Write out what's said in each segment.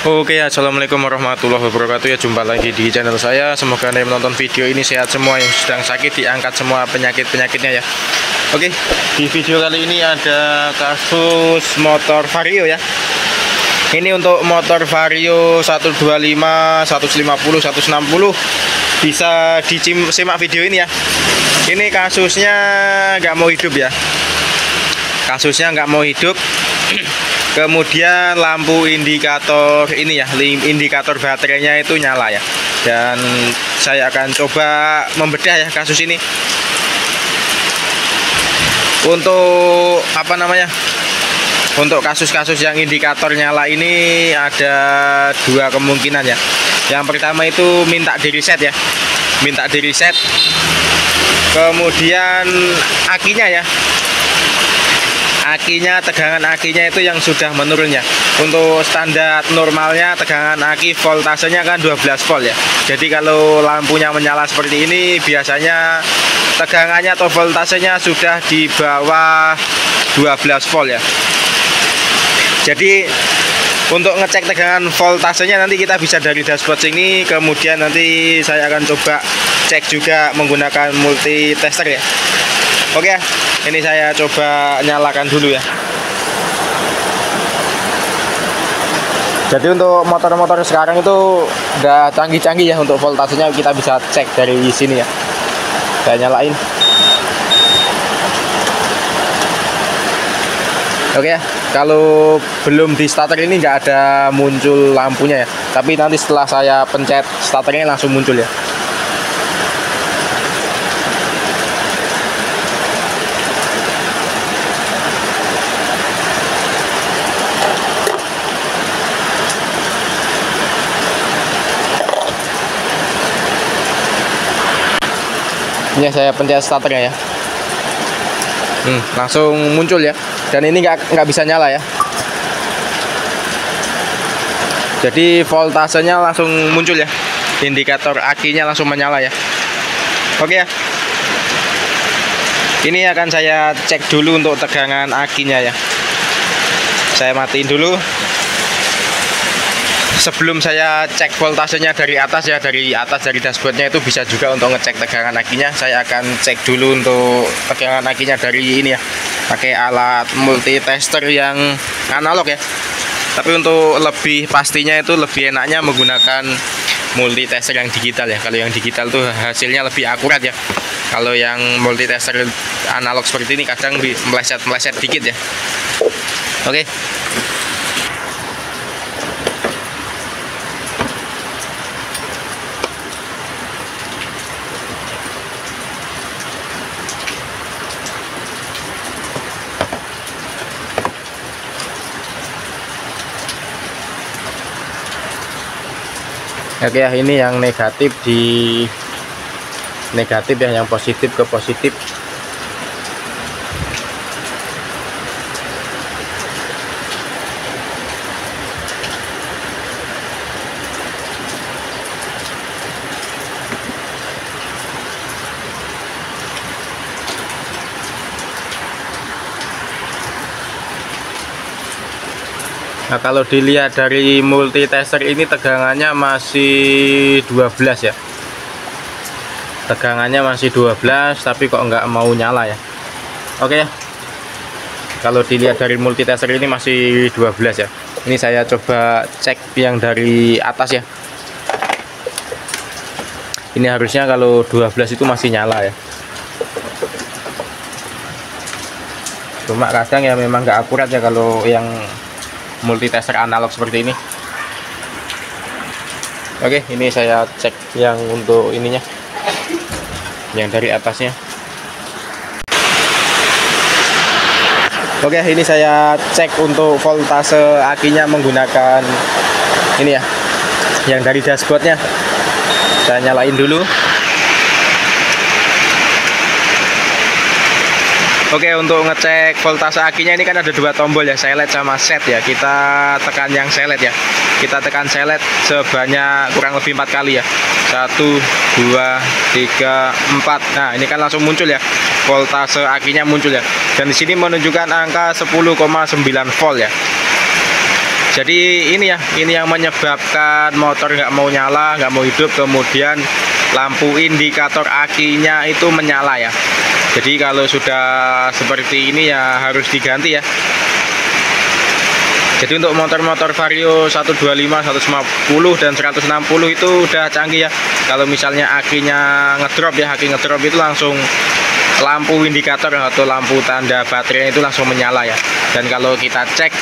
Oke, assalamualaikum warahmatullahi wabarakatuh ya. Jumpa lagi di channel saya. Semoga Anda yang menonton video ini sehat semua, yang sedang sakit diangkat semua penyakit-penyakitnya ya. Oke, di video kali ini ada kasus motor Vario ya. Ini untuk motor Vario 125, 150, 160. Bisa disimak video ini ya. Ini kasusnya nggak mau hidup ya. Kasusnya nggak mau hidup. Kemudian lampu indikator ini ya, indikator baterainya itu nyala ya. Dan saya akan coba membedah ya kasus ini. Untuk untuk kasus-kasus yang indikator nyala ini ada dua kemungkinan ya. Yang pertama itu minta di reset ya. Minta di reset. Kemudian akinya ya. Tegangan akinya itu yang sudah menurun ya. Untuk standar normalnya tegangan aki voltasenya kan 12 volt ya. Jadi kalau lampunya menyala seperti ini biasanya tegangannya atau voltasenya sudah di bawah 12 volt ya. Jadi untuk ngecek tegangan voltasenya nanti kita bisa dari dashboard ini. Kemudian nanti saya akan coba cek juga menggunakan multi tester ya. Oke, ini saya coba nyalakan dulu ya. Jadi untuk motor-motor sekarang itu udah canggih-canggih ya. Untuk voltasenya kita bisa cek dari sini ya. Saya nyalain. Oke ya, kalau belum di starter ini nggak ada muncul lampunya ya. Tapi nanti setelah saya pencet starternya langsung muncul ya. Ini saya pencet starternya ya. Langsung muncul ya. Dan ini nggak bisa nyala ya. Jadi voltasenya langsung muncul ya. Indikator akinya langsung menyala ya. Oke ya. Ini akan saya cek dulu untuk tegangan akinya ya. Saya matiin dulu. Sebelum saya cek voltasenya dari atas ya, dari dashboardnya itu bisa juga untuk ngecek tegangan akinya. Saya akan cek dulu untuk tegangan akinya dari ini ya, pakai alat multi tester yang analog ya. Tapi untuk lebih pastinya itu lebih enaknya menggunakan multi tester yang digital ya. Kalau yang digital tuh hasilnya lebih akurat ya. Kalau yang multi tester analog seperti ini kadang meleset dikit ya. Oke. Oke ya, ini yang negatif di negatif ya, yang positif ke positif. Nah, kalau dilihat dari multi tester ini tegangannya masih 12 ya. Tegangannya masih 12 tapi kok nggak mau nyala ya. Oke ya. Kalau dilihat dari multi tester ini masih 12 ya. Ini saya coba cek yang dari atas ya. Ini harusnya kalau 12 itu masih nyala ya. Cuma kadang ya memang nggak akurat ya kalau yang multi tester analog seperti ini. Oke, ini saya cek yang untuk ininya, yang dari atasnya. Oke, ini saya cek untuk voltase akinya menggunakan ini ya, yang dari dashboardnya. Saya nyalain dulu. Oke, untuk ngecek voltase akinya ini kan ada dua tombol ya, select sama set ya. Kita tekan yang select ya. Kita tekan select sebanyak kurang lebih 4 kali ya. 1, 2, 3, 4. Nah, ini kan langsung muncul ya. Voltase akinya muncul ya. Dan di sini menunjukkan angka 10,9 volt ya. Jadi ini ya, ini yang menyebabkan motor nggak mau nyala, nggak mau hidup. Kemudian lampu indikator akinya itu menyala ya. Jadi kalau sudah seperti ini ya harus diganti ya. Jadi untuk motor-motor Vario 125, 150 dan 160 itu udah canggih ya. Kalau misalnya akinya ngedrop ya, aki ngedrop itu langsung lampu indikator atau lampu tanda baterai itu langsung menyala ya. Dan kalau kita cek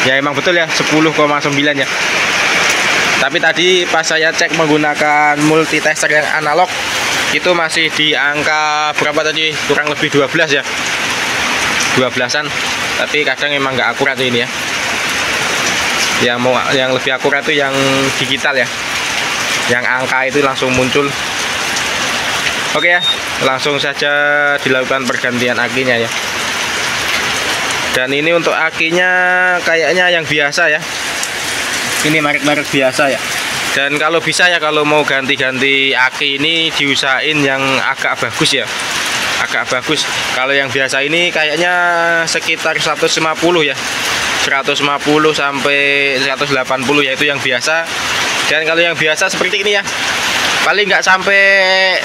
ya emang betul ya 10,9 ya. Tapi tadi pas saya cek menggunakan multitester yang analog itu masih di angka berapa tadi, kurang lebih 12 ya, 12an. Tapi kadang emang nggak akurat ini ya. Yang lebih akurat itu yang digital ya, yang angka itu langsung muncul. Oke ya, langsung saja dilakukan pergantian akinya ya. Dan ini untuk akinya kayaknya yang biasa ya, ini merek-merek biasa ya. Dan kalau bisa ya, kalau mau ganti-ganti aki ini diusahain yang agak bagus ya, agak bagus. Kalau yang biasa ini kayaknya sekitar 150 ya, 150 sampai 180 ya, itu yang biasa. Dan kalau yang biasa seperti ini ya, paling nggak sampai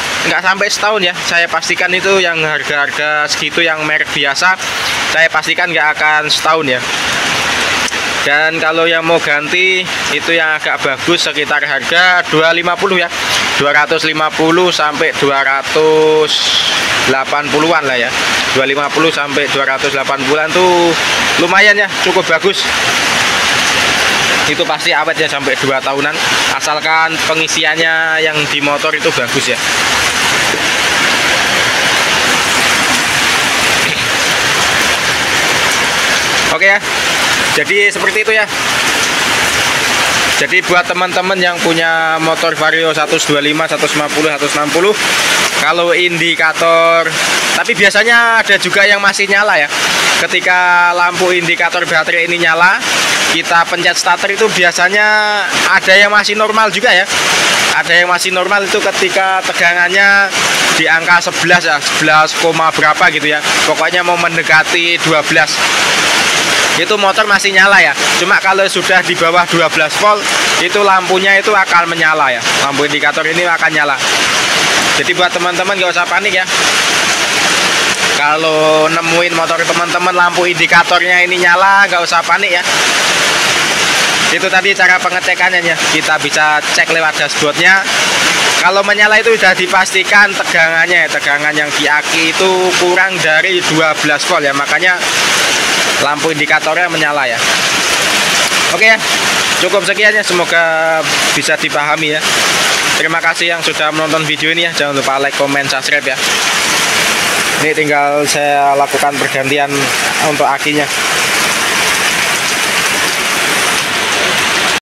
setahun ya. Saya pastikan itu yang harga-harga segitu yang merek biasa, saya pastikan nggak akan setahun ya. Dan kalau yang mau ganti itu yang agak bagus sekitar harga 250 ya, 250 sampai 280-an lah ya. 250 sampai 280-an tuh lumayan ya, cukup bagus. Itu pasti awet ya sampai 2 tahunan, asalkan pengisiannya yang di motor itu bagus ya. Oke ya, jadi seperti itu ya. Jadi buat teman-teman yang punya motor Vario 125, 150, 160, kalau indikator, tapi biasanya ada juga yang masih nyala ya. Ketika lampu indikator baterai ini nyala, kita pencet starter itu biasanya ada yang masih normal juga ya. Ada yang masih normal itu ketika tegangannya di angka 11 ya, 11, berapa gitu ya. Pokoknya mau mendekati 12. Itu motor masih nyala ya. Cuma kalau sudah di bawah 12 volt itu lampunya itu akan menyala ya. Lampu indikator ini akan nyala. Jadi buat teman-teman gak usah panik ya. Kalau nemuin motor teman-teman lampu indikatornya ini nyala, gak usah panik ya. Itu tadi cara pengecekannya ya. Kita bisa cek lewat dashboardnya. Kalau menyala itu sudah dipastikan tegangannya, tegangan yang di aki itu kurang dari 12 volt ya. Makanya lampu indikatornya menyala ya. Oke ya, cukup sekian ya, semoga bisa dipahami ya. Terima kasih yang sudah menonton video ini ya. Jangan lupa like, comment, subscribe ya. Ini tinggal saya lakukan pergantian untuk akinya.